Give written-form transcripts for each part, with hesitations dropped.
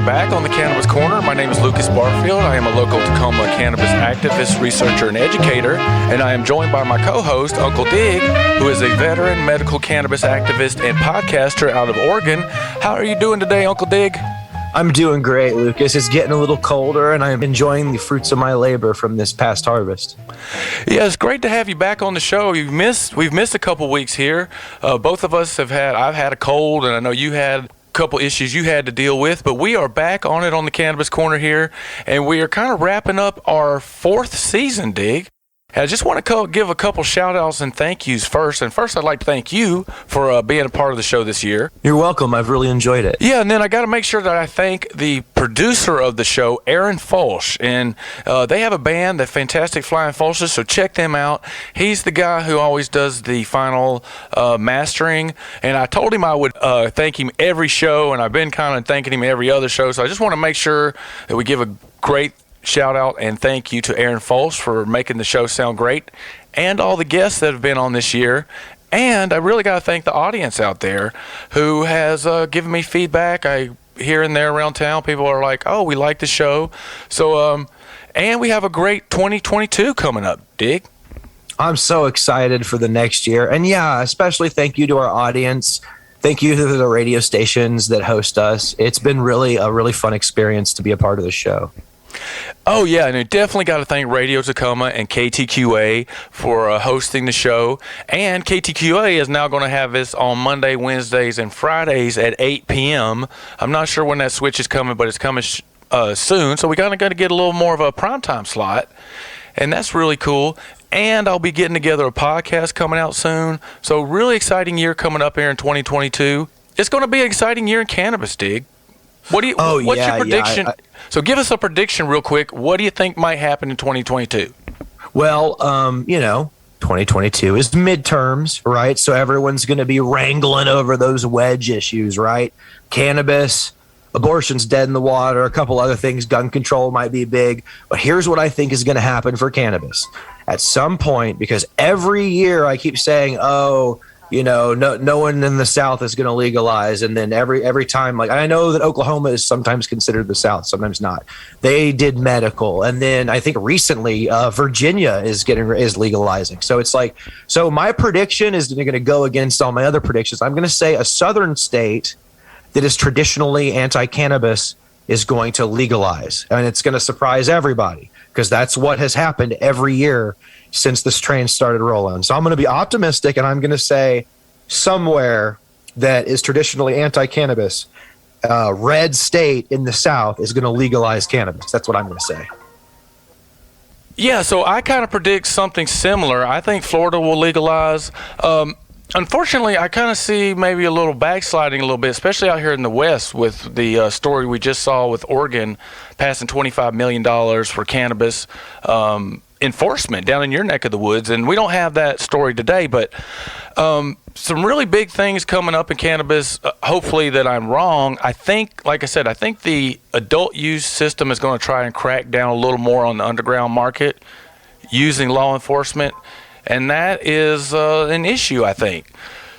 back on the Cannabis Corner. My name is Lucas Barfield. I am a local Tacoma cannabis activist, researcher, and educator, and I am joined by my co-host, Uncle Dig, who is a veteran medical cannabis activist and podcaster out of Oregon. How are you doing today, Uncle Dig? I'm doing great, Lucas. It's getting a little colder, and I'm enjoying the fruits of my labor from this past harvest. Yeah, it's great to have you back on the show. We've missed a couple weeks here. Both of us I've had a cold, and I know you had couple issues you had to deal with, but we are back on it on the Cannabis Corner here, and we are kind of wrapping up our 4th season, Dig. I just want to give a couple shout-outs and thank yous first. And first, I'd like to thank you for being a part of the show this year. You're welcome. I've really enjoyed it. Yeah, and then I got to make sure that I thank the producer of the show, Aaron Folsch. And they have a band, the Fantastic Flying Folches, so check them out. He's the guy who always does the final mastering. And I told him I would thank him every show, and I've been kind of thanking him every other show. So I just want to make sure that we give a great shout out and thank you to Aaron Folsch for making the show sound great, and all the guests that have been on this year. And I really got to thank the audience out there who has given me feedback. Here and there around town, people are like, "Oh, we like the show." So, and we have a great 2022 coming up, Dig. I'm so excited for the next year, and yeah, especially thank you to our audience. Thank you to the radio stations that host us. It's been a really fun experience to be a part of the show. Oh, yeah, and I definitely got to thank Radio Tacoma and KTQA for hosting the show. And KTQA is now going to have this on Monday, Wednesdays, and Fridays at 8 p.m. I'm not sure when that switch is coming, but it's coming soon. So we got to get a little more of a primetime slot, and that's really cool. And I'll be getting together a podcast coming out soon. So really exciting year coming up here in 2022. It's going to be an exciting year in cannabis, Dig. What's your prediction? So give us a prediction real quick. What do you think might happen in 2022? Well, 2022 is midterms, right? So everyone's going to be wrangling over those wedge issues, right? Cannabis, abortion's dead in the water, a couple other things, gun control might be big. But here's what I think is going to happen for cannabis. At some point, because every year I keep saying, no one in the South is going to legalize. And then every time, like, I know that Oklahoma is sometimes considered the South, sometimes not. They did medical. And then I think recently Virginia is legalizing. So it's like, so my prediction is going to go against all my other predictions. I'm going to say a southern state that is traditionally anti-cannabis is going to legalize. And it's going to surprise everybody because that's what has happened every year since this train started rolling. So I'm going to be optimistic, and I'm going to say somewhere that is traditionally anti-cannabis, red state in the South is going to legalize cannabis. That's what I'm going to say. Yeah, so I kind of predict something similar. I think Florida will legalize. Unfortunately, I kind of see maybe a little backsliding a little bit, especially out here in the West with the story we just saw with Oregon passing $25 million for cannabis enforcement down in your neck of the woods. And we don't have that story today, but some really big things coming up in cannabis. Hopefully that I'm wrong. I think, like I said, I think the adult use system is going to try and crack down a little more on the underground market using law enforcement. And that is an issue, I think.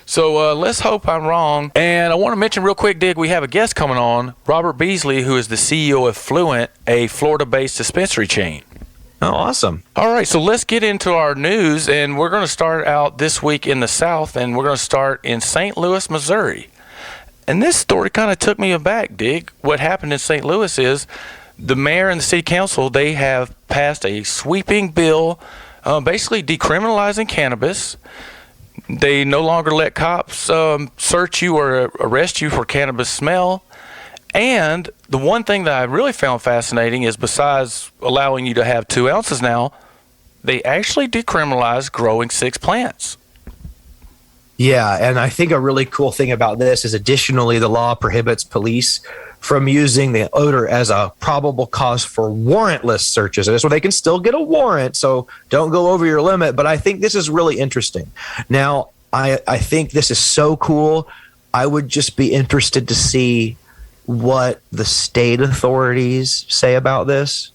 So let's hope I'm wrong. And I want to mention real quick, Dig, we have a guest coming on, Robert Beasley, who is the CEO of Fluent, a Florida-based dispensary chain. Oh, awesome. All right, so let's get into our news, and we're going to start out this week in the South, and we're going to start in St. Louis, Missouri. And this story kind of took me aback, Dig. What happened in St. Louis is the mayor and the city council, they have passed a sweeping bill basically decriminalizing cannabis. They no longer let cops search you or arrest you for cannabis smell. And the one thing that I really found fascinating is besides allowing you to have 2 ounces now, they actually decriminalized growing 6 plants. Yeah, and I think a really cool thing about this is additionally the law prohibits police from using the odor as a probable cause for warrantless searches. So they can still get a warrant, so don't go over your limit. But I think this is really interesting. Now, I think this is so cool. I would just be interested to see what the state authorities say about this.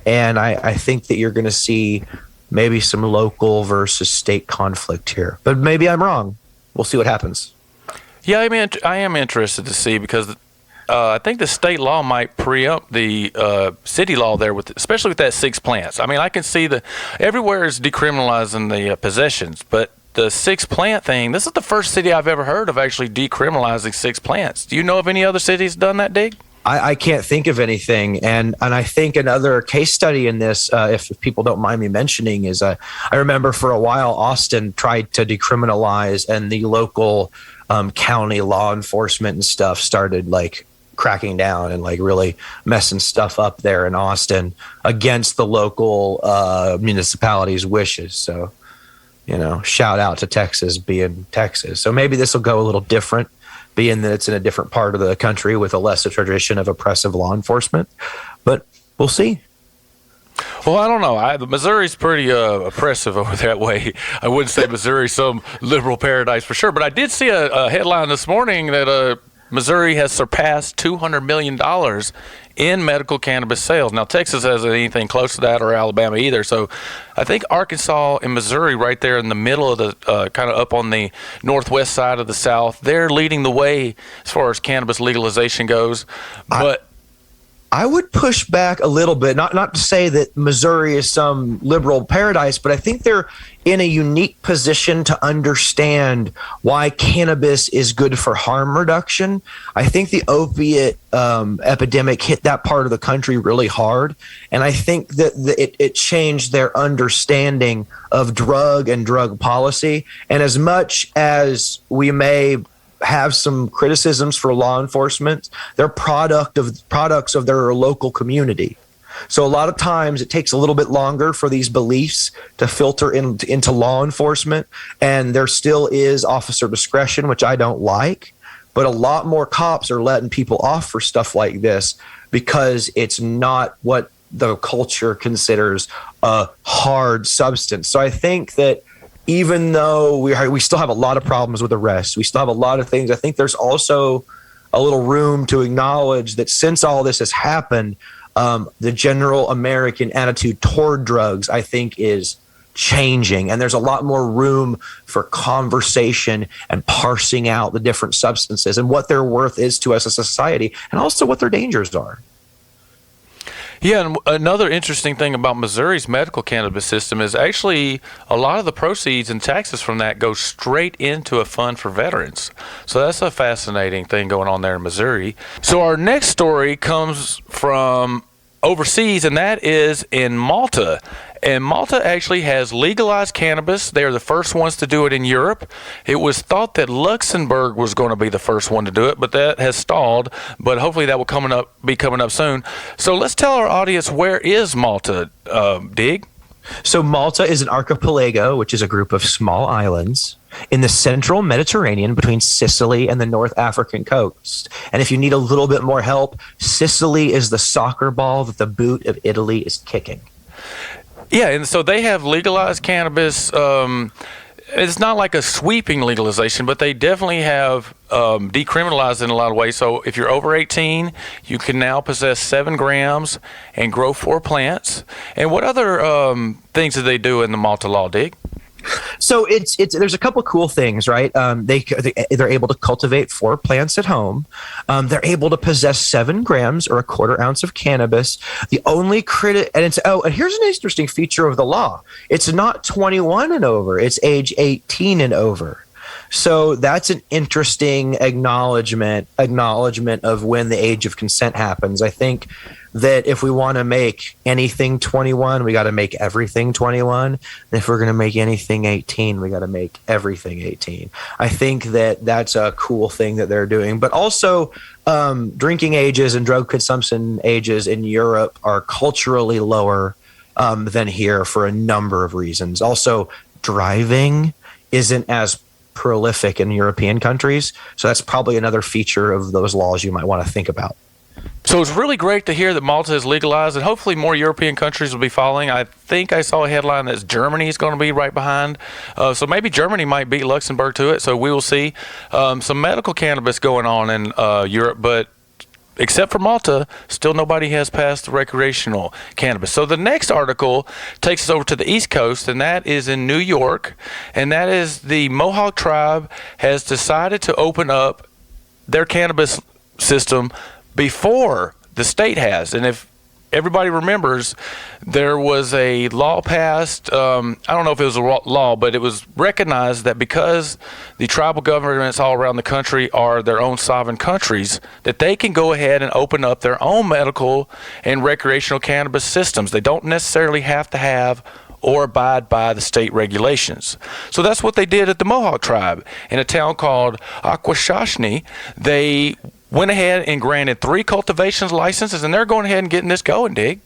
And I think that you're going to see maybe some local versus state conflict here. But maybe I'm wrong. We'll see what happens. Yeah, I mean, I am interested to see because I think the state law might preempt the city law there, especially with that 6 plants. I mean, I can see everywhere is decriminalizing the possessions, but the 6 plant thing, this is the first city I've ever heard of actually decriminalizing 6 plants. Do you know of any other cities done that, Dig? I can't think of anything. And I think another case study in this, if people don't mind me mentioning, is I remember for a while Austin tried to decriminalize, and the local county law enforcement and stuff started like cracking down and like really messing stuff up there in Austin against the local municipality's wishes. So, shout out to Texas being Texas. So maybe this will go a little different, being that it's in a different part of the country with a lesser tradition of oppressive law enforcement. But we'll see. Well, I don't know. Missouri's pretty oppressive over that way. I wouldn't say Missouri's some liberal paradise for sure, but I did see a headline this morning that Missouri has surpassed $200 million in medical cannabis sales. Now, Texas hasn't anything close to that, or Alabama either. So I think Arkansas and Missouri, right there in the middle of the kind of up on the northwest side of the South, they're leading the way as far as cannabis legalization goes. But I would push back a little bit, not to say that Missouri is some liberal paradise, but I think they're in a unique position to understand why cannabis is good for harm reduction. I think the opiate epidemic hit that part of the country really hard, and I think that it changed their understanding of drug and drug policy. And as much as we may have some criticisms for law enforcement, they're products of their local community. So a lot of times it takes a little bit longer for these beliefs to filter into law enforcement, and there still is officer discretion, which I don't like, but a lot more cops are letting people off for stuff like this because it's not what the culture considers a hard substance. So I think that even though we still have a lot of problems with arrests, we still have a lot of things, I think there's also a little room to acknowledge that since all this has happened, the general American attitude toward drugs, I think, is changing. And there's a lot more room for conversation and parsing out the different substances and what their worth is to us as a society, and also what their dangers are. Yeah, and another interesting thing about Missouri's medical cannabis system is actually a lot of the proceeds and taxes from that go straight into a fund for veterans. So that's a fascinating thing going on there in Missouri. So our next story comes from overseas, and that is in Malta. And Malta actually has legalized cannabis. They are the first ones to do it in Europe. It was thought that Luxembourg was going to be the first one to do it, but that has stalled. But hopefully that will be coming up soon. So let's tell our audience, where is Malta, Dig? So Malta is an archipelago, which is a group of small islands in the central Mediterranean between Sicily and the North African coast. And if you need a little bit more help, Sicily is the soccer ball that the boot of Italy is kicking. Yeah, and so they have legalized cannabis. It's not like a sweeping legalization, but they definitely have decriminalized in a lot of ways. So if you're over 18, you can now possess 7 grams and grow 4 plants. And what other things do they do in the Malta law, Dig? So it's there's a couple cool things, right? They're able to cultivate 4 plants at home. They're able to possess 7 grams or a quarter ounce of cannabis. The only and here's an interesting feature of the law. It's not 21 and over. It's age 18 and over. So that's an interesting acknowledgement of when the age of consent happens. I think that if we want to make anything 21, we got to make everything 21. And if we're going to make anything 18, we got to make everything 18. I think that that's a cool thing that they're doing. But also, drinking ages and drug consumption ages in Europe are culturally lower than here for a number of reasons. Also, driving isn't as prolific in European countries. So that's probably another feature of those laws you might want to think about. So it's really great to hear that Malta is legalized, and hopefully more European countries will be following. I think I saw a headline that Germany is going to be right behind. So maybe Germany might beat Luxembourg to it. So we will see some medical cannabis going on in Europe, but except for Malta, still nobody has passed the recreational cannabis. So the next article takes us over to the East Coast, and that is in New York. And that is the Mohawk tribe has decided to open up their cannabis system before the state has. And if everybody remembers, there was a law passed. I don't know if it was a law, but it was recognized that because the tribal governments all around the country are their own sovereign countries, that they can go ahead and open up their own medical and recreational cannabis systems. They don't necessarily have to have or abide by the state regulations. So that's what they did at the Mohawk tribe in a town called Akwesasne. They went ahead and granted 3 cultivation licenses, and they're going ahead and getting this going, Dig.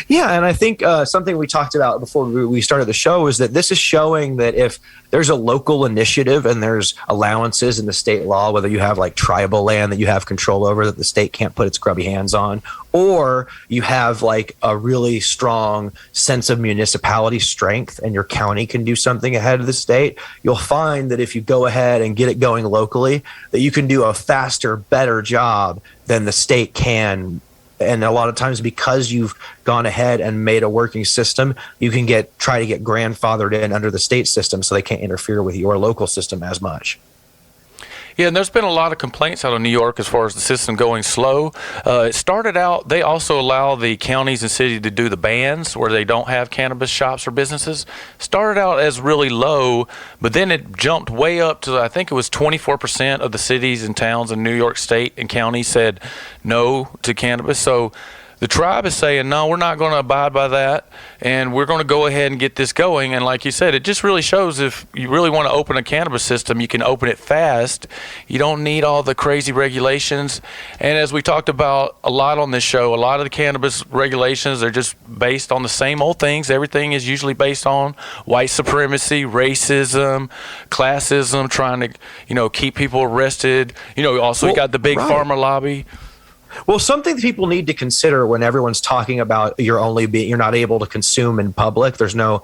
Yeah, and I think something we talked about before we started the show is that this is showing that if there's a local initiative and there's allowances in the state law, whether you have like tribal land that you have control over that the state can't put its grubby hands on, or you have like a really strong sense of municipality strength and your county can do something ahead of the state, you'll find that if you go ahead and get it going locally, that you can do a faster, better job than the state can. And a lot of times, because you've gone ahead and made a working system, you can try to get grandfathered in under the state system so they can't interfere with your local system as much. Yeah, and there's been a lot of complaints out of New York as far as the system going slow. It started out, they also allow the counties and cities to do the bans where they don't have cannabis shops or businesses. Started out as really low, but then it jumped way up to, I think it was 24% of the cities and towns in New York State and counties said no to cannabis. So the tribe is saying, no, we're not going to abide by that, and we're going to go ahead and get this going. And like you said, it just really shows if you really want to open a cannabis system, you can open it fast. You don't need all the crazy regulations. And as we talked about a lot on this show, a lot of the cannabis regulations are just based on the same old things. Everything is usually based on white supremacy, racism, classism, trying to, keep people arrested. Also you got the big pharma lobby. Well, something that people need to consider when everyone's talking about you're not able to consume in public, there's no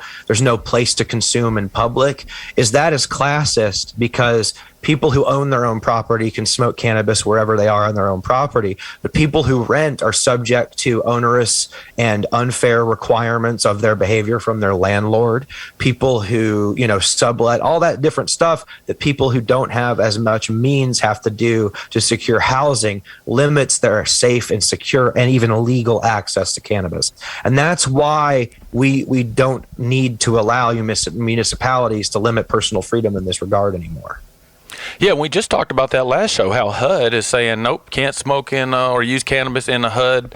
place to consume in public, is that is classist, because people who own their own property can smoke cannabis wherever they are on their own property. But people who rent are subject to onerous and unfair requirements of their behavior from their landlord. People who, sublet, all that different stuff that people who don't have as much means have to do to secure housing limits their safe and secure and even legal access to cannabis. And that's why we don't need to allow municipalities to limit personal freedom in this regard anymore. Yeah, we just talked about that last show, how HUD is saying, nope, can't smoke in or use cannabis in a HUD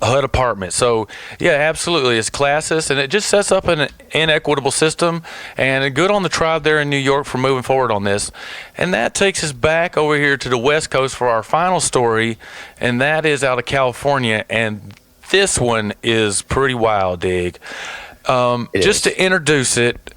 apartment. So, yeah, absolutely. It's classist, and it just sets up an inequitable system. And good on the tribe there in New York for moving forward on this. And that takes us back over here to the West Coast for our final story, and that is out of California. And this one is pretty wild, Dig. Just to introduce it,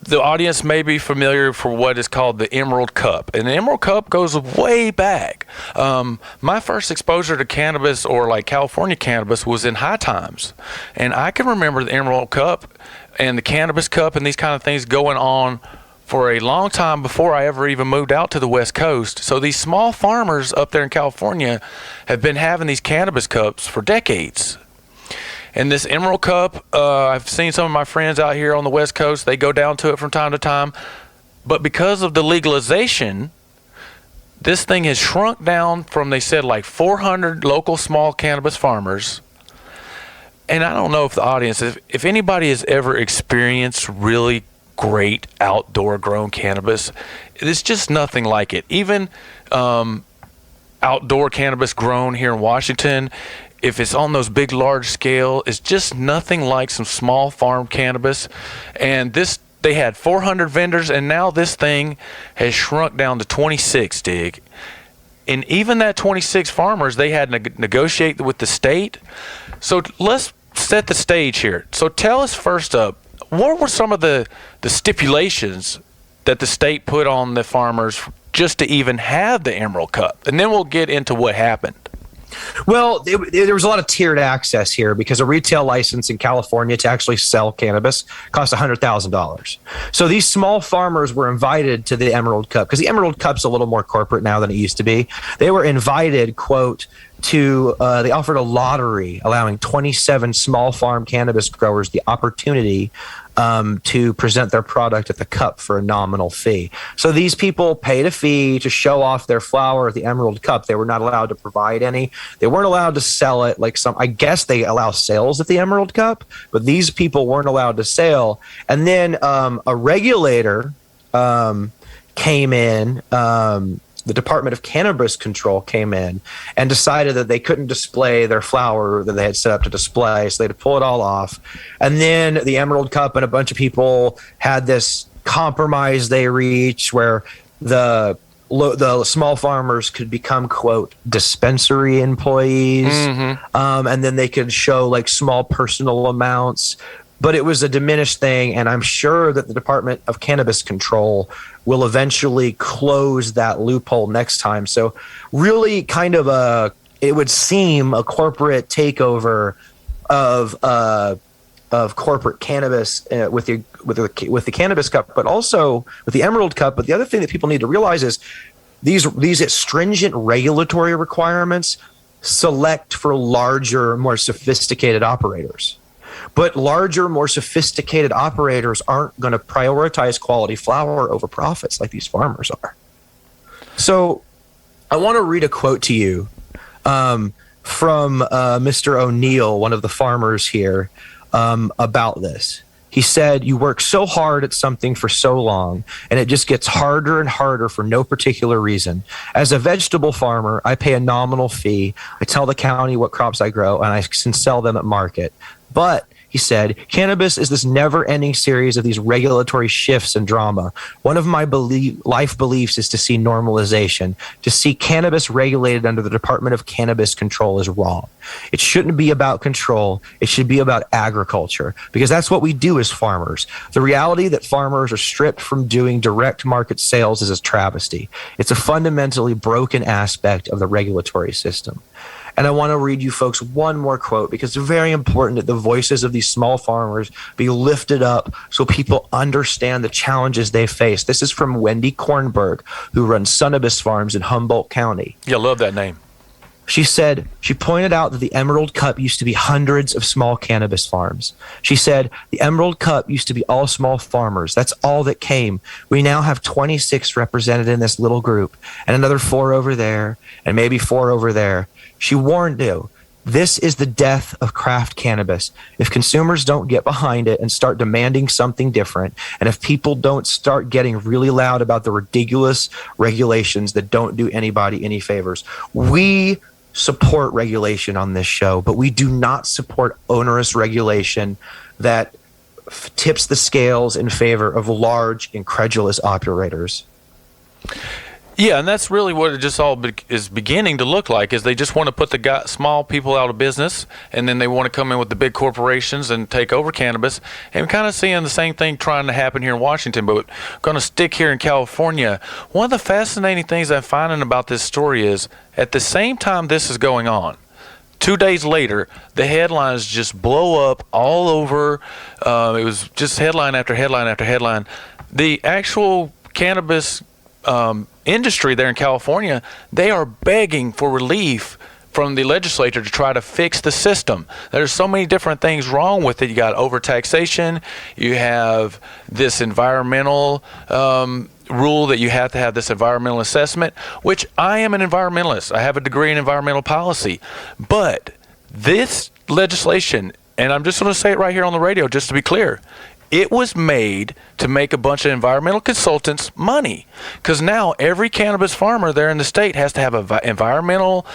the audience may be familiar for what is called the Emerald Cup. And the Emerald Cup goes way back. My first exposure to cannabis, or like California cannabis, was in High Times. And I can remember the Emerald Cup and the Cannabis Cup and these kind of things going on for a long time before I ever even moved out to the West Coast. So these small farmers up there in California have been having these cannabis cups for decades. And this Emerald Cup, I've seen some of my friends out here on the West Coast, they go down to it from time to time. But because of the legalization, this thing has shrunk down from, they said, like 400 local small cannabis farmers. And I don't know if the audience, if anybody has ever experienced really great outdoor grown cannabis, it's just nothing like it. Even outdoor cannabis grown here in Washington, if it's on those big, large scale, it's just nothing like some small farm cannabis. And they had 400 vendors, and now this thing has shrunk down to 26, Dig. And even that 26 farmers, they had to negotiate with the state. So let's set the stage here. So tell us first up, what were some of the stipulations that the state put on the farmers just to even have the Emerald Cup? And then we'll get into what happened. Well, there was a lot of tiered access here because a retail license in California to actually sell cannabis cost $100,000. So these small farmers were invited to the Emerald Cup because the Emerald Cup's a little more corporate now than it used to be. They were invited, quote, they offered a lottery allowing 27 small farm cannabis growers the opportunity to present their product at the cup for a nominal fee. So these people paid a fee to show off their flower at the Emerald Cup. They were not allowed to provide any. They weren't allowed to sell it like some. I guess they allow sales at the Emerald Cup, but these people weren't allowed to sell. And then a regulator came in. The Department of Cannabis Control came in and decided that they couldn't display their flower that they had set up to display, so they had to pull it all off. And then the Emerald Cup and a bunch of people had this compromise they reached where the small farmers could become, quote, dispensary employees, and then they could show like small personal amounts. But it was a diminished thing, and I'm sure that the Department of Cannabis Control will eventually close that loophole next time. So really kind of it would seem a corporate takeover of corporate cannabis with the Cannabis Cup, but also with the Emerald Cup. But the other thing that people need to realize is these stringent regulatory requirements select for larger, more sophisticated operators. But larger, more sophisticated operators aren't going to prioritize quality flower over profits like these farmers are. So I want to read a quote to you from Mr. O'Neill, one of the farmers here, about this. He said, "You work so hard at something for so long, and it just gets harder and harder for no particular reason. As a vegetable farmer, I pay a nominal fee. I tell the county what crops I grow, and I can sell them at market. But," he said, "cannabis is this never-ending series of these regulatory shifts and drama. One of my life beliefs is to see normalization. To see cannabis regulated under the Department of Cannabis Control is wrong. It shouldn't be about control. It should be about agriculture, because that's what we do as farmers. The reality that farmers are stripped from doing direct market sales is a travesty. It's a fundamentally broken aspect of the regulatory system." And I want to read you folks one more quote, because it's very important that the voices of these small farmers be lifted up so people understand the challenges they face. This is from Wendy Kornberg, who runs Sunibus Farms in Humboldt County. Yeah, love that name. She said, she pointed out that the Emerald Cup used to be hundreds of small cannabis farms. She said, "The Emerald Cup used to be all small farmers. That's all that came. We now have 26 represented in this little group, and another 4 over there, and maybe 4 over there." She warned you, this is the death of craft cannabis. If consumers don't get behind it and start demanding something different, and if people don't start getting really loud about the ridiculous regulations that don't do anybody any favors. We support regulation on this show, but we do not support onerous regulation that tips the scales in favor of large, incredulous operators. Yeah, and that's really what it just all is beginning to look like, is they just want to put the small people out of business, and then they want to come in with the big corporations and take over cannabis. And we're kind of seeing the same thing trying to happen here in Washington, but going to stick here in California. One of the fascinating things I'm finding about this story is, at the same time this is going on, 2 days later, the headlines just blow up all over. It was just headline after headline after headline. The actual cannabis industry there in California, they are begging for relief from the legislature to try to fix the system. There's so many different things wrong with it. You got overtaxation, you have this environmental rule that you have to have this environmental assessment, which I am an environmentalist. I have a degree in environmental policy. But this legislation, and I'm just going to say it right here on the radio just to be clear, it was made to make a bunch of environmental consultants money, because now every cannabis farmer there in the state has to have an environmental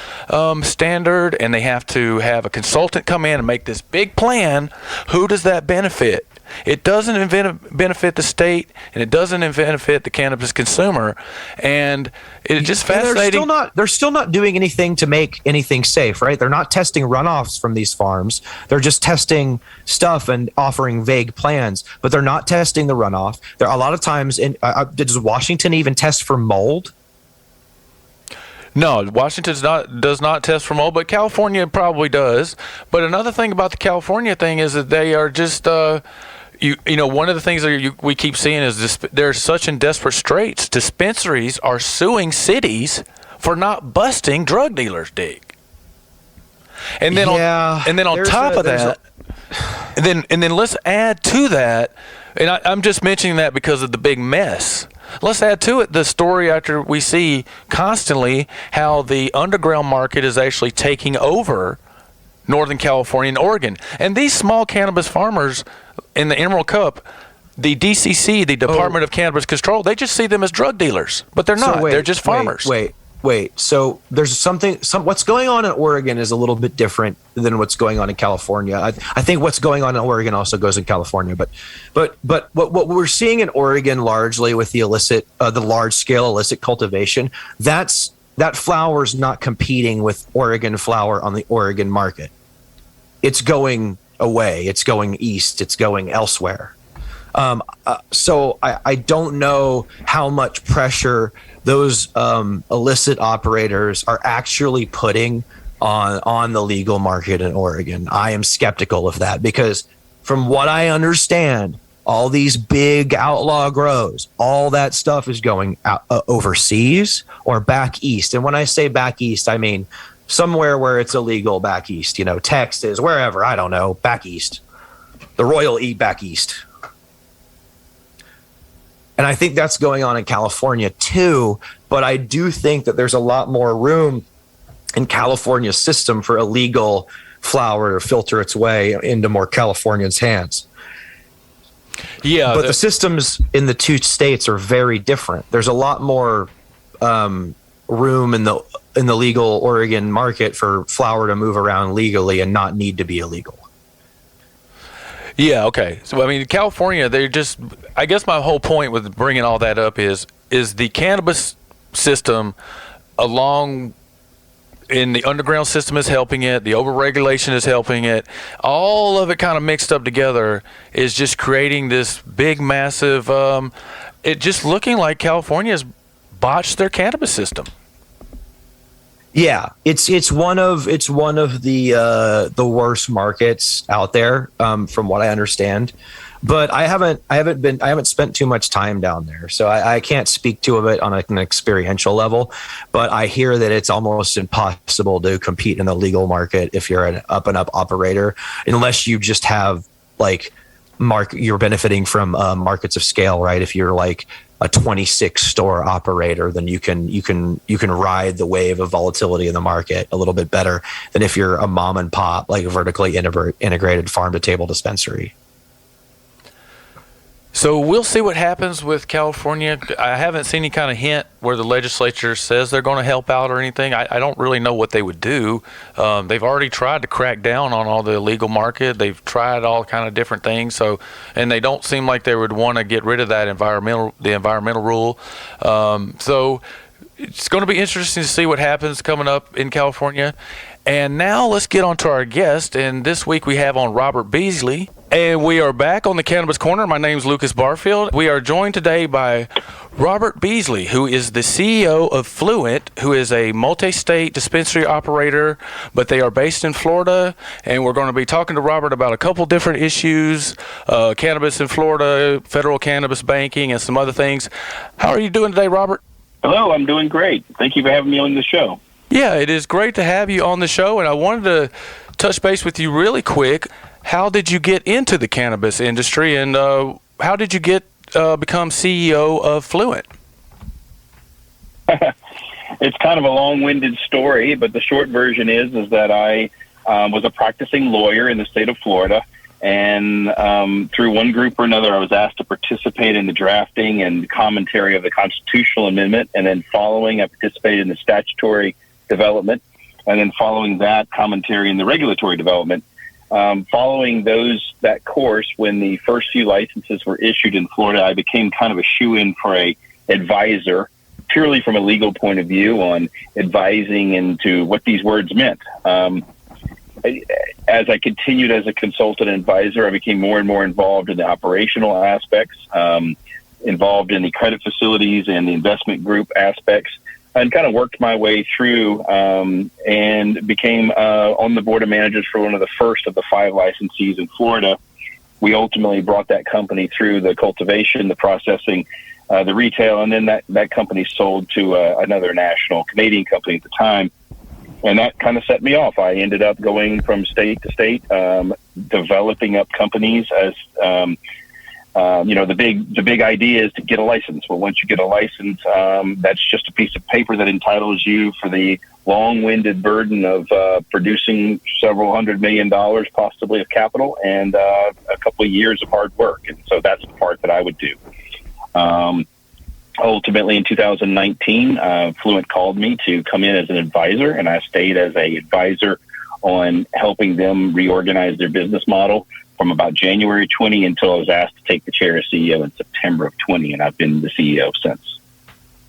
standard, and they have to have a consultant come in and make this big plan. Who does that benefit? It doesn't benefit the state, and it doesn't benefit the cannabis consumer. And it's just fascinating. They're still not doing anything to make anything safe, right? They're not testing runoffs from these farms. They're just testing stuff and offering vague plans, but they're not testing the runoff. There are a lot of times does Washington even test for mold? No, Washington does not test for mold, but California probably does. But another thing about the California thing is that they are just you know, one of the things that we keep seeing is they're such in desperate straits. Dispensaries are suing cities for not busting drug dealers, Dig. And then on top of that, And then let's add to that, and I'm just mentioning that because of the big mess. Let's add to it the story after we see constantly how the underground market is actually taking over Northern California and Oregon. And these small cannabis farmers in the Emerald Cup, the DCC, the Department of Cannabis Control, they just see them as drug dealers, but they're not. They're just farmers. Wait. So there's what's going on in Oregon is a little bit different than what's going on in California. I think what's going on in Oregon also goes in California, but what we're seeing in Oregon largely with the large scale illicit cultivation, that flower is not competing with Oregon flower on the Oregon market. It's going away. It's going east. It's going elsewhere. So I don't know how much pressure those illicit operators are actually putting on the legal market in Oregon. I am skeptical of that because from what I understand, all these big outlaw grows, all that stuff is going out, overseas or back east. And when I say back east, I mean somewhere where it's illegal back east, Texas, wherever, I don't know, back east. The Royal E back east. And I think that's going on in California too, but I do think that there's a lot more room in California's system for illegal flower to filter its way into more Californians' hands. Yeah, but the systems in the two states are very different. There's a lot more room in the legal Oregon market for flower to move around legally and not need to be illegal. Yeah, okay. So, I mean, California, I guess my whole point with bringing all that up is the cannabis system along in the underground system is helping it. The overregulation is helping it. All of it kind of mixed up together is just creating this big, massive, it just looking like California's botched their cannabis system. Yeah, it's one of the worst markets out there, from what I understand. But I haven't spent too much time down there, so I can't speak to it on an experiential level. But I hear that it's almost impossible to compete in the legal market if you're an up and up operator, unless you just have you're benefiting from markets of scale, right? If you're like a 26 store operator, then you can ride the wave of volatility in the market a little bit better than if you're a mom and pop, like a vertically integrated farm to table dispensary. So we'll see what happens with California. I haven't seen any kind of hint where the legislature says they're going to help out or anything. I don't really know what they would do. They've already tried to crack down on all the illegal market. They've tried all kind of different things. And they don't seem like they would want to get rid of that environmental rule. So it's going to be interesting to see what happens coming up in California. And now let's get on to our guest. And this week we have on Robert Beasley. And we are back on the Cannabis Corner. My name is Lucas Barfield. We are joined today by Robert Beasley, who is the CEO of Fluent, who is a multi-state dispensary operator, but they are based in Florida. And we're going to be talking to Robert about a couple different issues, cannabis in Florida, federal cannabis banking, and some other things. How are you doing today, Robert? Hello, I'm doing great. Thank you for having me on the show. Yeah, it is great to have you on the show, and I wanted to touch base with you really quick. How did you get into the cannabis industry, and how did you become CEO of Fluent? It's kind of a long-winded story, but the short version is that I was a practicing lawyer in the state of Florida, and through one group or another, I was asked to participate in the drafting and commentary of the constitutional amendment, and then following, I participated in the statutory development, and then following that, commentary in the regulatory development. Following that course, when the first few licenses were issued in Florida, I became kind of a shoe-in for a advisor, purely from a legal point of view on advising into what these words meant. As I continued as a consultant and advisor, I became more and more involved in the operational aspects, involved in the credit facilities and the investment group aspects, and kind of worked my way through and became on the board of managers for one of the first of the 5 licensees in Florida. We ultimately brought that company through the cultivation, the processing, the retail, and then that company sold to another national Canadian company at the time. And that kind of set me off. I ended up going from state to state, developing up companies as, the big idea is to get a license. Well, once you get a license, that's just a piece of paper that entitles you for the long-winded burden of producing several $100 million possibly of capital and a couple of years of hard work. And so that's the part that I would do. Ultimately, in 2019, Fluent called me to come in as an advisor, and I stayed as an advisor on helping them reorganize their business model from about January 20 until I was asked to take the chair as CEO in September of 20, and I've been the CEO since.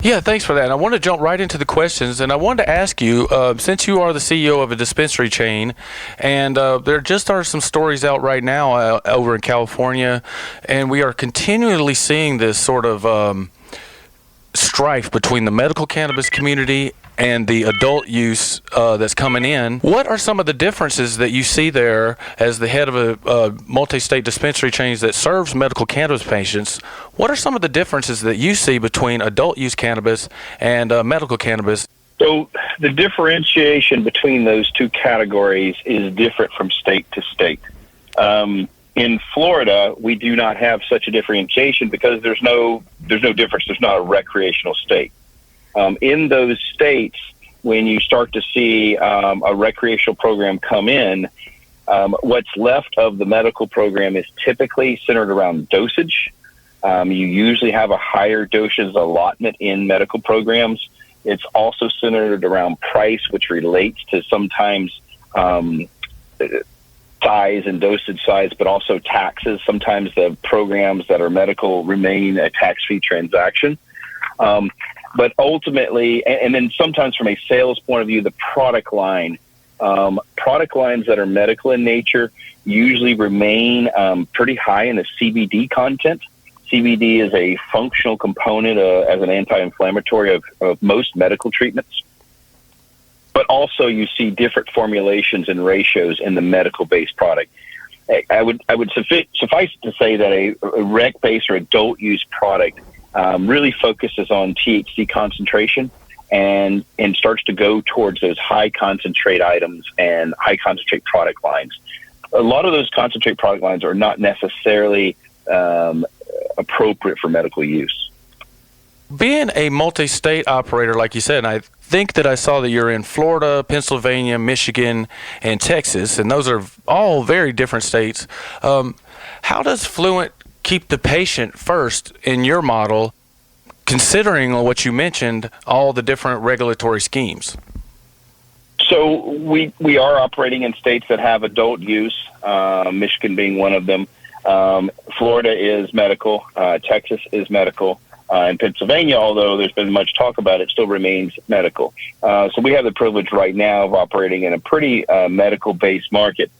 Yeah, thanks for that. And I want to jump right into the questions. And I wanted to ask you, since you are the CEO of a dispensary chain, and there just are some stories out right now over in California, and we are continually seeing this sort of strife between the medical cannabis community and the adult use that's coming in. What are some of the differences that you see there as the head of a multi-state dispensary chains that serves medical cannabis patients? What are some of the differences that you see between adult use cannabis and medical cannabis? So the differentiation between those two categories is different from state to state. In Florida, we do not have such a differentiation because there's no difference. There's not a recreational state. In those states, when you start to see a recreational program come in, what's left of the medical program is typically centered around dosage. You usually have a higher dosage allotment in medical programs. It's also centered around price, which relates to sometimes size and dosage size, but also taxes. Sometimes the programs that are medical remain a tax-free transaction. But ultimately, and then sometimes from a sales point of view, the product lines that are medical in nature usually remain pretty high in the CBD content. CBD is a functional component as an anti-inflammatory of most medical treatments. But also you see different formulations and ratios in the medical-based product. I would suffice to say that a rec-based or adult-use product really focuses on THC concentration and starts to go towards those high concentrate items and high concentrate product lines. A lot of those concentrate product lines are not necessarily appropriate for medical use. Being a multi-state operator, like you said, and I think that I saw that you're in Florida, Pennsylvania, Michigan, and Texas, and those are all very different states. How does Fluent keep the patient first in your model, considering what you mentioned, all the different regulatory schemes? So we are operating in states that have adult use, Michigan being one of them. Florida is medical, Texas is medical, and Pennsylvania, although there's been much talk about it, still remains medical. So we have the privilege right now of operating in a pretty medical-based market.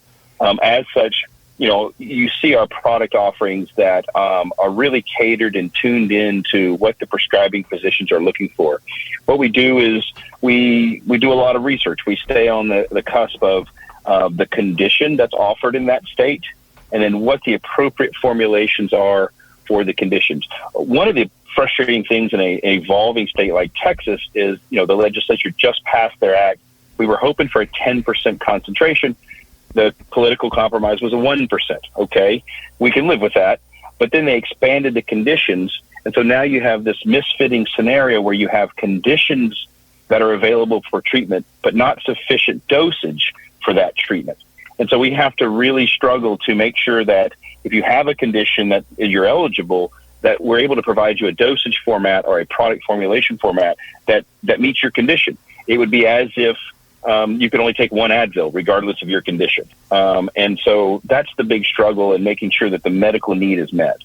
As such, you see our product offerings that are really catered and tuned into what the prescribing physicians are looking for. What we do is we do a lot of research. We stay on the cusp of the condition that's offered in that state, and then what the appropriate formulations are for the conditions. One of the frustrating things in an evolving state like Texas is, the legislature just passed their act. We were hoping for a 10% concentration. The political compromise was a 1%. Okay, we can live with that. But then they expanded the conditions. And so now you have this misfitting scenario where you have conditions that are available for treatment, but not sufficient dosage for that treatment. And so we have to really struggle to make sure that if you have a condition that you're eligible, that we're able to provide you a dosage format or a product formulation format that meets your condition. It would be as if you could only take one Advil regardless of your condition. And so that's the big struggle in making sure that the medical need is met.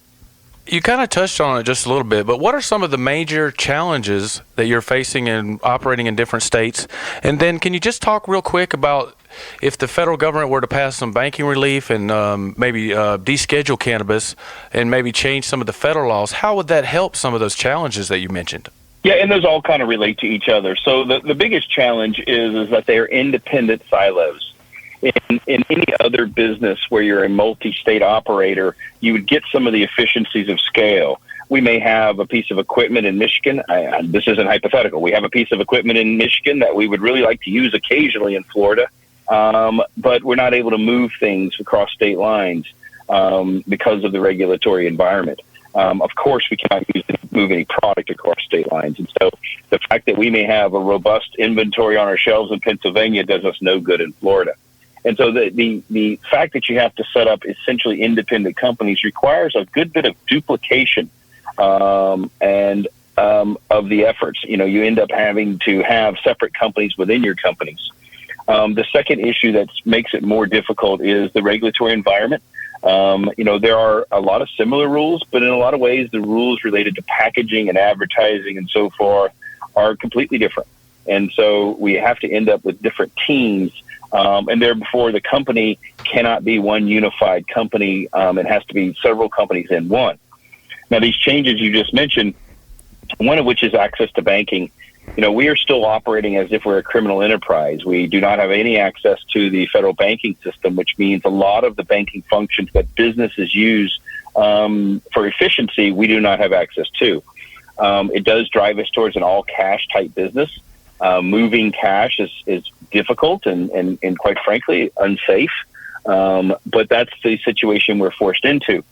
You kind of touched on it just a little bit, but what are some of the major challenges that you're facing in operating in different states? And then can you just talk real quick about if the federal government were to pass some banking relief and maybe deschedule cannabis and maybe change some of the federal laws, how would that help some of those challenges that you mentioned? Yeah, and those all kind of relate to each other. So the biggest challenge is that they are independent silos. In any other business where you're a multi-state operator, you would get some of the efficiencies of scale. we may have a piece of equipment in Michigan. This isn't hypothetical. We have a piece of equipment in Michigan that we would really like to use occasionally in Florida, but we're not able to move things across state lines because of the regulatory environment. Of course, we cannot move any product across state lines. And so the fact that we may have a robust inventory on our shelves in Pennsylvania does us no good in Florida. And so the fact that you have to set up essentially independent companies requires a good bit of duplication of the efforts. You know, you end up having to have separate companies within your companies. The second issue that makes it more difficult is the regulatory environment. You know, there are a lot of similar rules, but in a lot of ways, the rules related to packaging and advertising and so forth are completely different. And so we have to end up with different teams. And therefore, the company cannot be one unified company. It has to be several companies in one. Now, these changes you just mentioned, one of which is access to banking. You know, we are still operating as if we're a criminal enterprise. We do not have any access to the federal banking system, which means a lot of the banking functions that businesses use for efficiency, we do not have access to. It does drive us towards an all-cash type business. Moving cash is difficult and quite frankly, unsafe. But that's the situation we're forced into.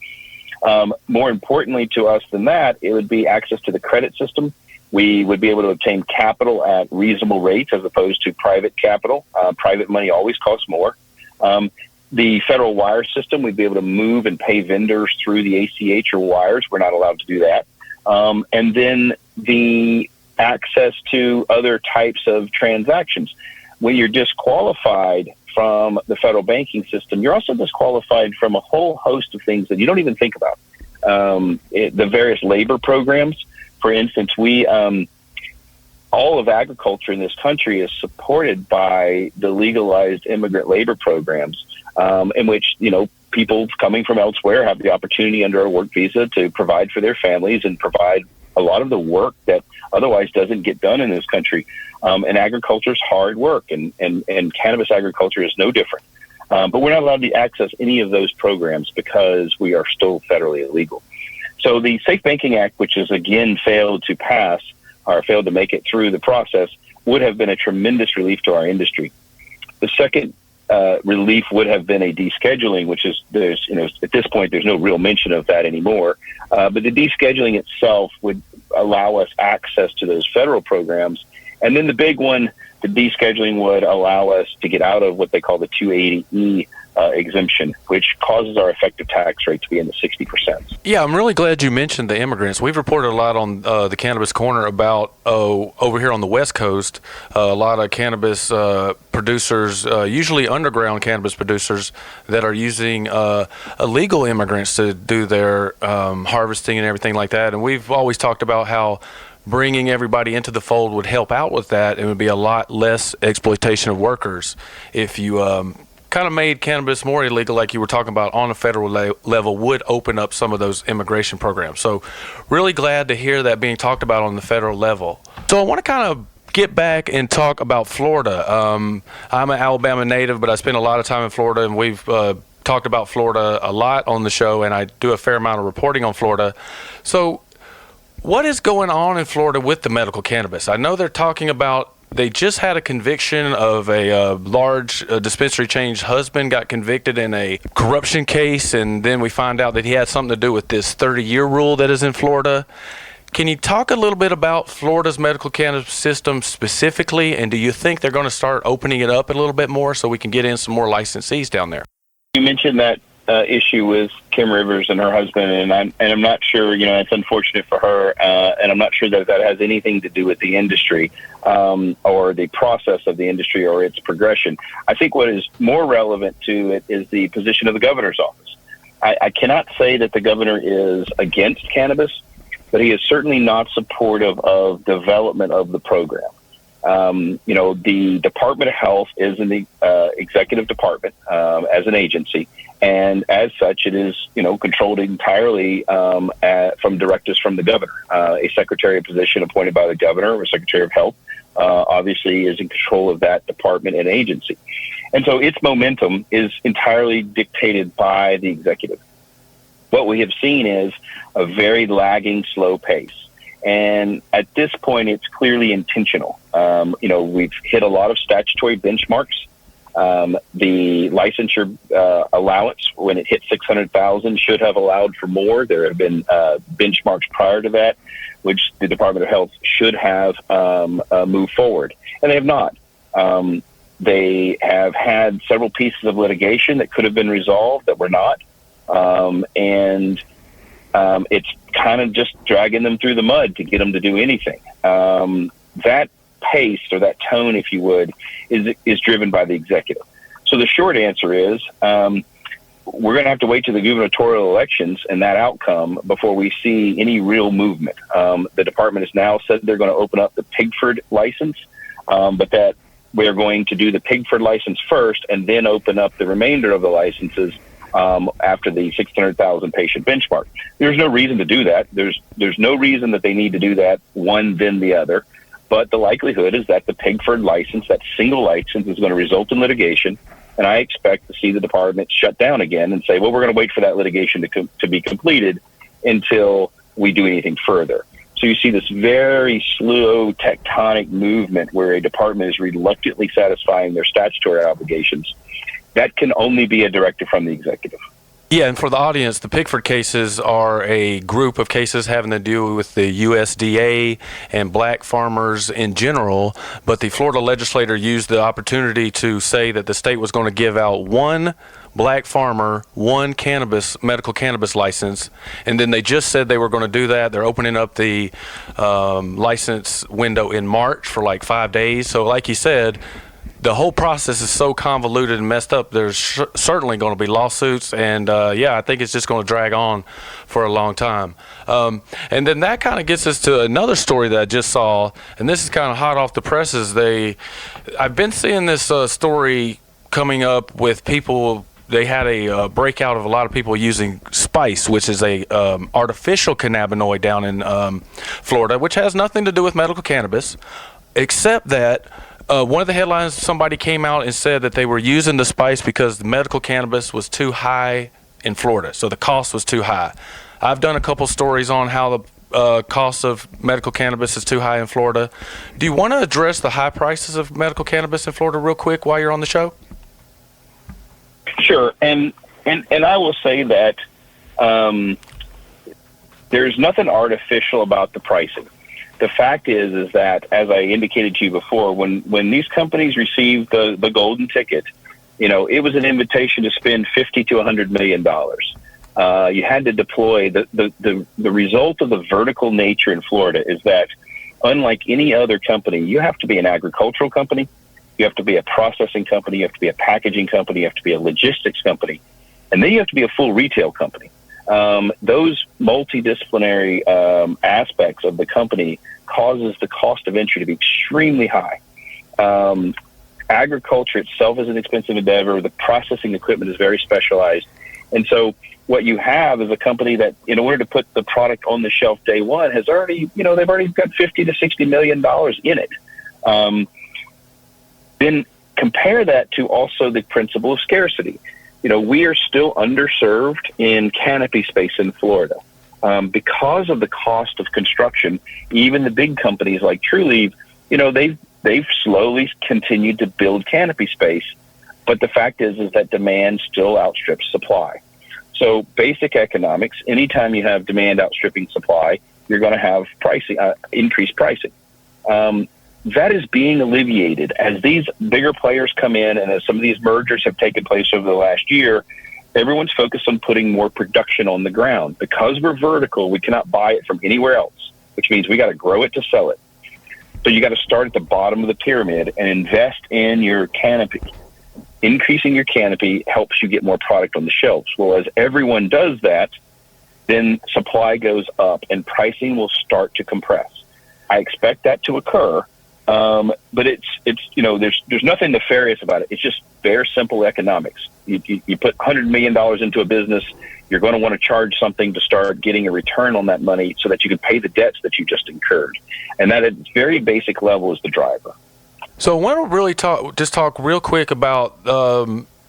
More importantly to us than that, it would be access to the credit system. We would be able to obtain capital at reasonable rates as opposed to private capital. Private money always costs more. The federal wire system, we'd be able to move and pay vendors through the ACH or wires. We're not allowed to do that. And then the access to other types of transactions. When you're disqualified from the federal banking system, you're also disqualified from a whole host of things that you don't even think about. The various labor programs. For instance, all of agriculture in this country is supported by the legalized immigrant labor programs, in which, you know, people coming from elsewhere have the opportunity under a work visa to provide for their families and provide a lot of the work that otherwise doesn't get done in this country. And agriculture is hard work, and cannabis agriculture is no different. But we're not allowed to access any of those programs because we are still federally illegal. So the Safe Banking Act, which has again failed to pass or failed to make it through the process, would have been a tremendous relief to our industry. The second relief would have been a descheduling, which is, at this point, there's no real mention of that anymore. But the descheduling itself would allow us access to those federal programs. And then the big one, the descheduling would allow us to get out of what they call the 280E exemption, which causes our effective tax rate to be in the 60%. Yeah, I'm really glad you mentioned the immigrants. We've reported a lot on the Cannabis Corner about over here on the West Coast, a lot of cannabis producers, usually underground cannabis producers, that are using illegal immigrants to do their harvesting and everything like that. And we've always talked about how bringing everybody into the fold would help out with that. It would be a lot less exploitation of workers if you kind of made cannabis more illegal, like you were talking about on a federal level, would open up some of those immigration programs. So really glad to hear that being talked about on the federal level. So I want to kind of get back and talk about Florida. I'm an Alabama native, but I spent a lot of time in Florida, and we've talked about Florida a lot on the show, and I do a fair amount of reporting on Florida. So what is going on in Florida with the medical cannabis? I know they're talking about they just had a conviction of a large dispensary chain's husband got convicted in a corruption case, and then we find out that he had something to do with this 30-year rule that is in Florida. Can you talk a little bit about Florida's medical cannabis system specifically, and do you think they're going to start opening it up a little bit more so we can get in some more licensees down there? You mentioned that issue with Kim Rivers and her husband, and I'm not sure, it's unfortunate for her, and I'm not sure that has anything to do with the industry or the process of the industry or its progression. I think what is more relevant to it is the position of the governor's office. I cannot say that the governor is against cannabis, but he is certainly not supportive of development of the program. The Department of Health is in the executive department as an agency, and as such, it is controlled entirely from directives from the governor. A secretary position appointed by the governor, or Secretary of Health, obviously is in control of that department and agency, and so its momentum is entirely dictated by the executive. what we have seen is a very lagging, slow pace. And at this point, it's clearly intentional. We've hit a lot of statutory benchmarks. The licensure allowance, when it hit 600,000, should have allowed for more. There have been benchmarks prior to that, which the Department of Health should have moved forward, and they have not. They have had several pieces of litigation that could have been resolved that were not, and it's kind of just dragging them through the mud to get them to do anything. That pace, or that tone, if you would, is driven by the executive. So the short answer is we're going to have to wait to the gubernatorial elections and that outcome before we see any real movement. The department has now said they're going to open up the Pigford license, but that we're going to do the Pigford license first and then open up the remainder of the licenses after the 600,000 patient benchmark. There's no reason to do that. There's no reason that they need to do that one then the other. But the likelihood is that the Pigford license, that single license, is going to result in litigation. And I expect to see the department shut down again and say, well, we're going to wait for that litigation to be completed until we do anything further. So you see this very slow tectonic movement where a department is reluctantly satisfying their statutory obligations. That can only be a directive from the executive. Yeah, and for the audience, the Pigford cases are a group of cases having to do with the USDA and black farmers in general, but the Florida legislator used the opportunity to say that the state was going to give out one black farmer one medical cannabis license, and then they just said they were going to do that. They're opening up the license window in March for like 5 days. So like you said, the whole process is so convoluted and messed up. There's certainly going to be lawsuits, and I think it's just going to drag on for a long time. And then that kind of gets us to another story that I just saw, and this is kind of hot off the presses. I've been seeing this story coming up with people. They had a breakout of a lot of people using spice, which is a artificial cannabinoid down in Florida, which has nothing to do with medical cannabis, except that one of the headlines, somebody came out and said that they were using the spice because the medical cannabis was too high in Florida, so the cost was too high. I've done a couple stories on how the cost of medical cannabis is too high in Florida. Do you want to address the high prices of medical cannabis in Florida real quick while you're on the show? Sure, and I will say that there's nothing artificial about the pricing. The fact is that, as I indicated to you before, when these companies received the golden ticket, it was an invitation to spend $50 to $100 million. You had to deploy the result of the vertical nature in Florida is that, unlike any other company, you have to be an agricultural company, you have to be a processing company, you have to be a packaging company, you have to be a logistics company, and then you have to be a full retail company. Those multidisciplinary aspects of the company causes the cost of entry to be extremely high. Agriculture itself is an expensive endeavor. The processing equipment is very specialized. And so what you have is a company that, in order to put the product on the shelf day one, has already, they've already got $50 to $60 million in it. Then compare that to also the principle of scarcity. We are still underserved in canopy space in Florida. Because of the cost of construction, even the big companies like Trulieve, they've slowly continued to build canopy space. But the fact is that demand still outstrips supply. So basic economics, anytime you have demand outstripping supply, you're going to have increased pricing. That is being alleviated as these bigger players come in, and as some of these mergers have taken place over the last year. Everyone's focused on putting more production on the ground. Because we're vertical, we cannot buy it from anywhere else, which means we got to grow it to sell it. So you got to start at the bottom of the pyramid and invest in your canopy. Increasing your canopy helps you get more product on the shelves. Well, as everyone does that, then supply goes up and pricing will start to compress. I expect that to occur, but it's there's nothing nefarious about it. It's just very simple economics. You put $100 million into a business, you're going to want to charge something to start getting a return on that money so that you can pay the debts that you just incurred. And that at its very basic level is the driver. So I want to really talk real quick about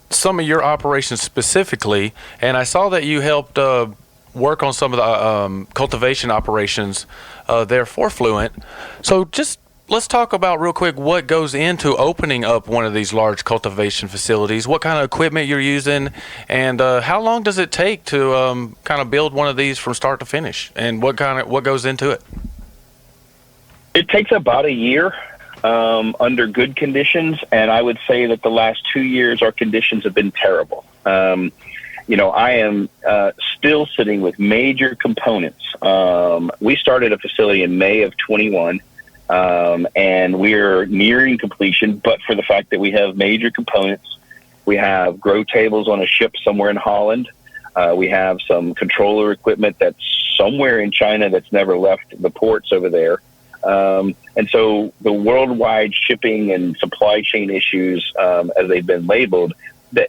some of your operations specifically. And I saw that you helped work on some of the cultivation operations there for Fluent. So just let's talk about real quick what goes into opening up one of these large cultivation facilities, what kind of equipment you're using, and how long does it take to kind of build one of these from start to finish, and what goes into it? It takes about a year under good conditions, and I would say that the last 2 years our conditions have been terrible. I am still sitting with major components. We started a facility in May of 21, and we're nearing completion, but for the fact that we have major components, we have grow tables on a ship somewhere in Holland. We have some controller equipment that's somewhere in China that's never left the ports over there. And so the worldwide shipping and supply chain issues, as they've been labeled,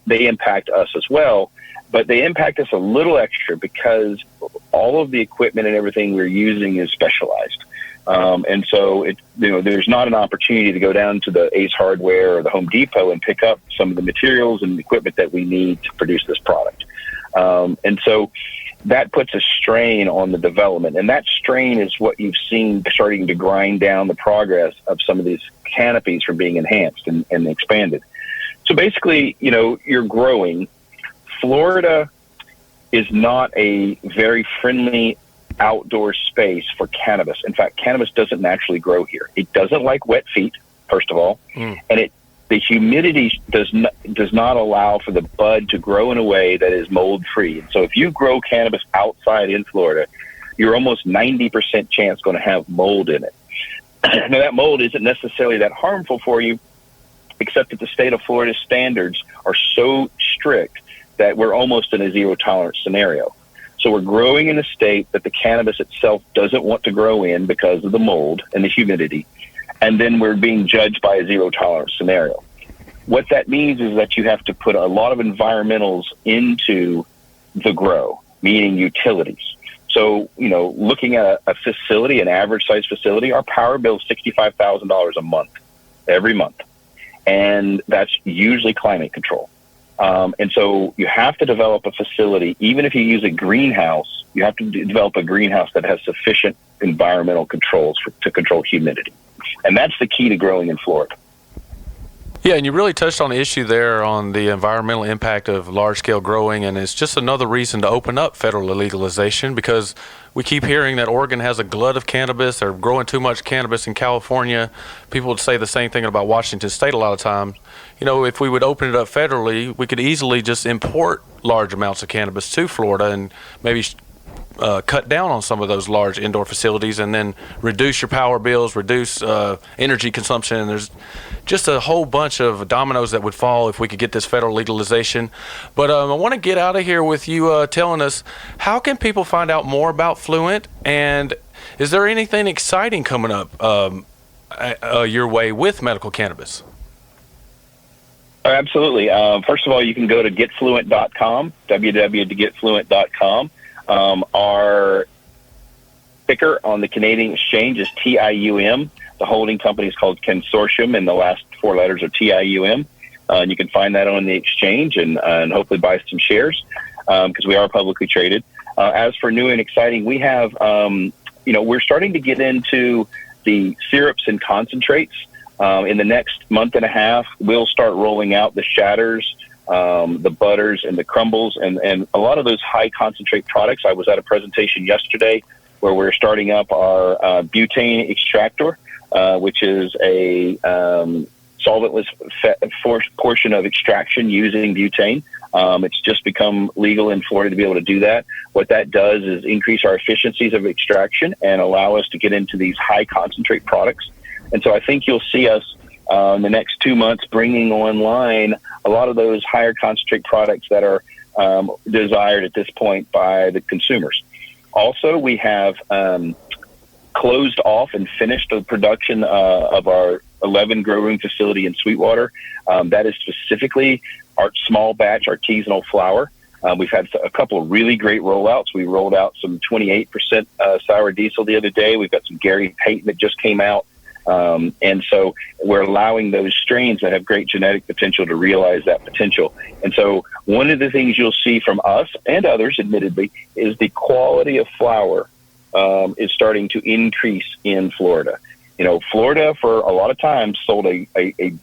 they impact us as well. But they impact us a little extra because all of the equipment and everything we're using is specialized. And so there's not an opportunity to go down to the Ace Hardware or the Home Depot and pick up some of the materials and equipment that we need to produce this product. And so that puts a strain on the development. And that strain is what you've seen starting to grind down the progress of some of these canopies from being enhanced and expanded. So basically, you're growing. Florida is not a very friendly outdoor space for cannabis. In fact, cannabis doesn't naturally grow here. It doesn't like wet feet, first of all, and the humidity does not allow for the bud to grow in a way that is mold free. And so if you grow cannabis outside in Florida, you're almost 90% chance going to have mold in it. Now that mold isn't necessarily that harmful for you, except that the state of Florida's standards are so strict that we're almost in a zero tolerance scenario. So we're growing in a state that the cannabis itself doesn't want to grow in because of the mold and the humidity. And then we're being judged by a zero tolerance scenario. What that means is that you have to put a lot of environmentals into the grow, meaning utilities. So, looking at a facility, an average size facility, our power bill is $65,000 a month, every month. And that's usually climate control. And so you have to develop a facility, even if you use a greenhouse, you have to develop a greenhouse that has sufficient environmental controls to control humidity. And that's the key to growing in Florida. Yeah, and you really touched on the issue there on the environmental impact of large-scale growing, and it's just another reason to open up federal legalization, because we keep hearing that Oregon has a glut of cannabis. They're growing too much cannabis in California. People would say the same thing about Washington State a lot of times. If we would open it up federally, we could easily just import large amounts of cannabis to Florida and maybe cut down on some of those large indoor facilities, and then reduce your power bills, reduce energy consumption. And there's just a whole bunch of dominoes that would fall if we could get this federal legalization. But I want to get out of here with you telling us, how can people find out more about Fluent, and is there anything exciting coming up your way with medical cannabis? Absolutely. First of all, you can go to getfluent.com, www.getfluent.com. Our ticker on the Canadian exchange is TIUM. The holding company is called Consortium, and the last four letters are TIUM. And you can find that on the exchange and hopefully buy some shares because we are publicly traded. As for new and exciting, we have, we're starting to get into the syrups and concentrates. In the next month and a half, we'll start rolling out the shatters, the butters, and the crumbles, and a lot of those high concentrate products. I was at a presentation yesterday where we're starting up our butane extractor, which is a solventless portion of extraction using butane. It's just become legal in Florida to be able to do that. What that does is increase our efficiencies of extraction and allow us to get into these high concentrate products. And so I think you'll see us in the next 2 months bringing online a lot of those higher concentrate products that are desired at this point by the consumers. Also, we have closed off and finished the production of our 11 grow room facility in Sweetwater. That is specifically our small batch artisanal flower. We've had a couple of really great rollouts. We rolled out some 28% sour diesel the other day. We've got some Gary Payton that just came out. And so we're allowing those strains that have great genetic potential to realize that potential. And so one of the things you'll see from us and others, admittedly, is the quality of flower is starting to increase in Florida. Florida for a lot of times sold a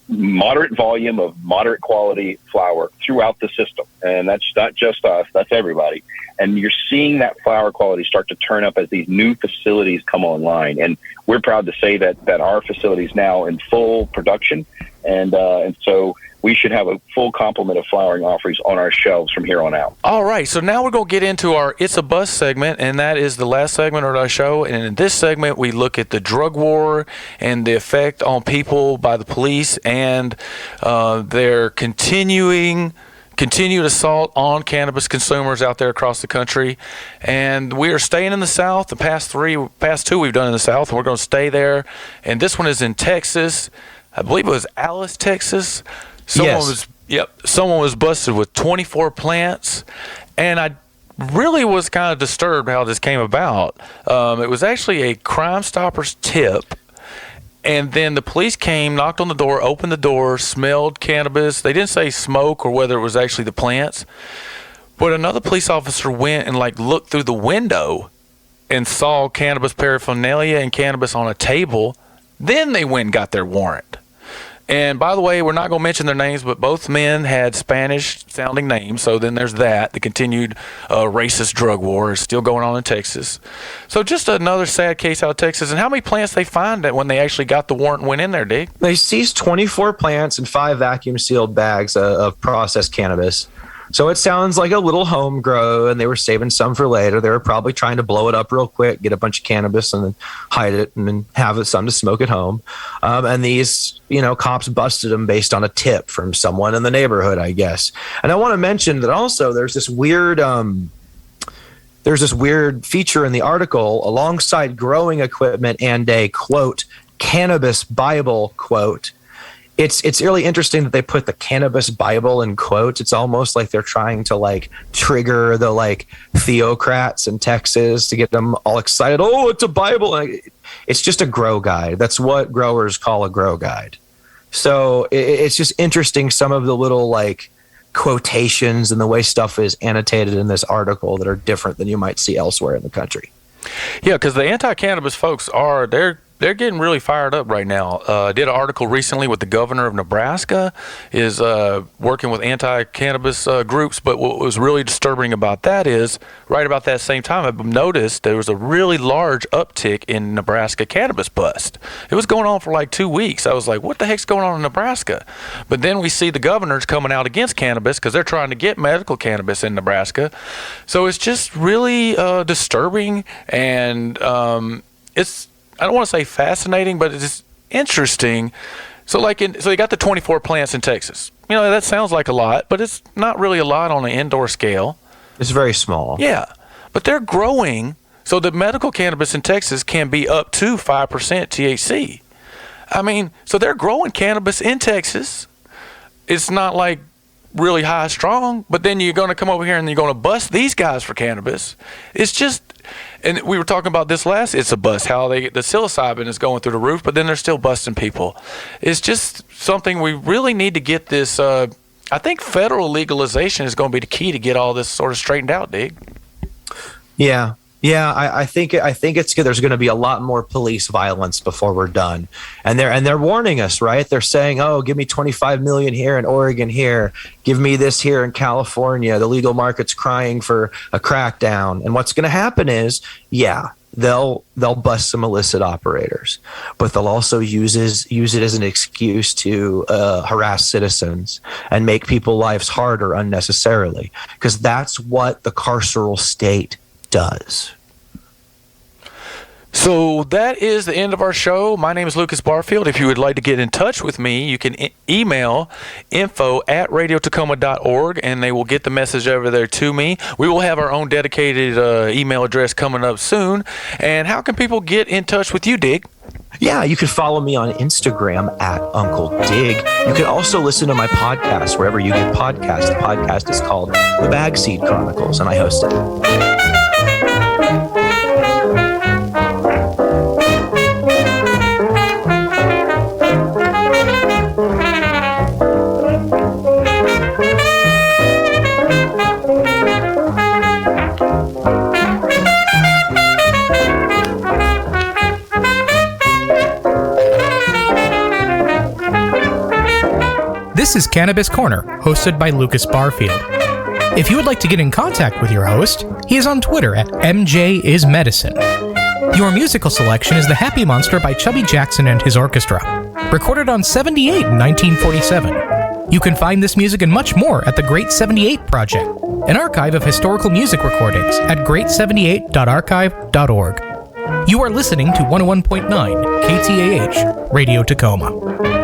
moderate volume of moderate quality flower throughout the system. And that's not just us, that's everybody. And you're seeing that flower quality start to turn up as these new facilities come online. And we're proud to say that our facility is now in full production. And so we should have a full complement of flowering offerings on our shelves from here on out. All right, so now we're going to get into our It's a Bust segment, and that is the last segment of our show. And in this segment, we look at the drug war and the effect on people by the police and their continued assault on cannabis consumers out there across the country. And we are staying in the South. The past two we've done in the South, and we're going to stay there. And this one is in Texas. I believe it was Alice, Texas. Someone was busted with 24 plants, and I really was kind of disturbed how this came about. It was actually a Crime Stoppers tip, and then the police came, knocked on the door, opened the door, smelled cannabis. They didn't say smoke or whether it was actually the plants, but another police officer went and looked through the window and saw cannabis paraphernalia and cannabis on a table. Then they went and got their warrant. And by the way, we're not going to mention their names, but both men had Spanish-sounding names. So then there's that. The continued racist drug war is still going on in Texas. So just another sad case out of Texas. And how many plants they find that when they actually got the warrant and went in there, Dig? They seized 24 plants and 5 vacuum-sealed bags of processed cannabis. So it sounds like a little home grow, and they were saving some for later. They were probably trying to blow it up real quick, get a bunch of cannabis, and then hide it, and then have some to smoke at home. And these, cops busted them based on a tip from someone in the neighborhood, I guess. And I want to mention that also there's this weird feature in the article alongside growing equipment and a quote cannabis Bible quote. It's really interesting that they put the cannabis Bible in quotes. It's almost like they're trying to trigger the theocrats in Texas to get them all excited. Oh, it's a Bible. It's just a grow guide. That's what growers call a grow guide. So it's just interesting, some of the little quotations and the way stuff is annotated in this article that are different than you might see elsewhere in the country. Yeah, because the anti-cannabis folks they're getting really fired up right now. I did an article recently with the governor of Nebraska is working with anti-cannabis groups, but what was really disturbing about that is right about that same time I've noticed there was a really large uptick in Nebraska cannabis bust. It was going on for 2 weeks. I was like, what the heck's going on in Nebraska? But then we see the governors coming out against cannabis because they're trying to get medical cannabis in Nebraska. So it's just really disturbing, and it's, I don't want to say fascinating, but it's interesting. So so they got the 24 plants in Texas. That sounds like a lot, but it's not really a lot on an indoor scale. It's very small. Yeah, but they're growing. So the medical cannabis in Texas can be up to 5% THC. So they're growing cannabis in Texas. It's not really high strong, but then you're going to come over here and you're going to bust these guys for cannabis. It's just, and we were talking about this last It's a Bust, how the psilocybin is going through the roof, but then they're still busting people. It's just something we really need to get this. I think federal legalization is going to be the key to get all this sort of straightened out, Dig. Yeah. Yeah, I think it's good. There's going to be a lot more police violence before we're done, and they're warning us, right? They're saying, "Oh, give me 25 million here in Oregon, here, give me this here in California." The legal market's crying for a crackdown, and what's going to happen is, they'll bust some illicit operators, but they'll also use it as an excuse to harass citizens and make people's lives harder unnecessarily, because that's what the carceral state does. So that is the end of our show. My name is Lucas Barfield. If you would like to get in touch with me, you can email info@radiotacoma.org, and they will get the message over there to me. We will have our own dedicated email address coming up soon. And how can people get in touch with you, Dig? Yeah, you can follow me on Instagram @Uncle Dig. You can also listen to my podcast wherever you get podcasts. The podcast is called The Bagseed Chronicles, and I host it. This is Cannabis Corner, hosted by Lucas Barfield. If you would like to get in contact with your host, he is on Twitter at MJIsMedicine. Your musical selection is The Happy Monster by Chubby Jackson and his orchestra, recorded on 78 in 1947. You can find this music and much more at the Great 78 Project, an archive of historical music recordings at great78.archive.org. You are listening to 101.9 KTAH, Radio Tacoma.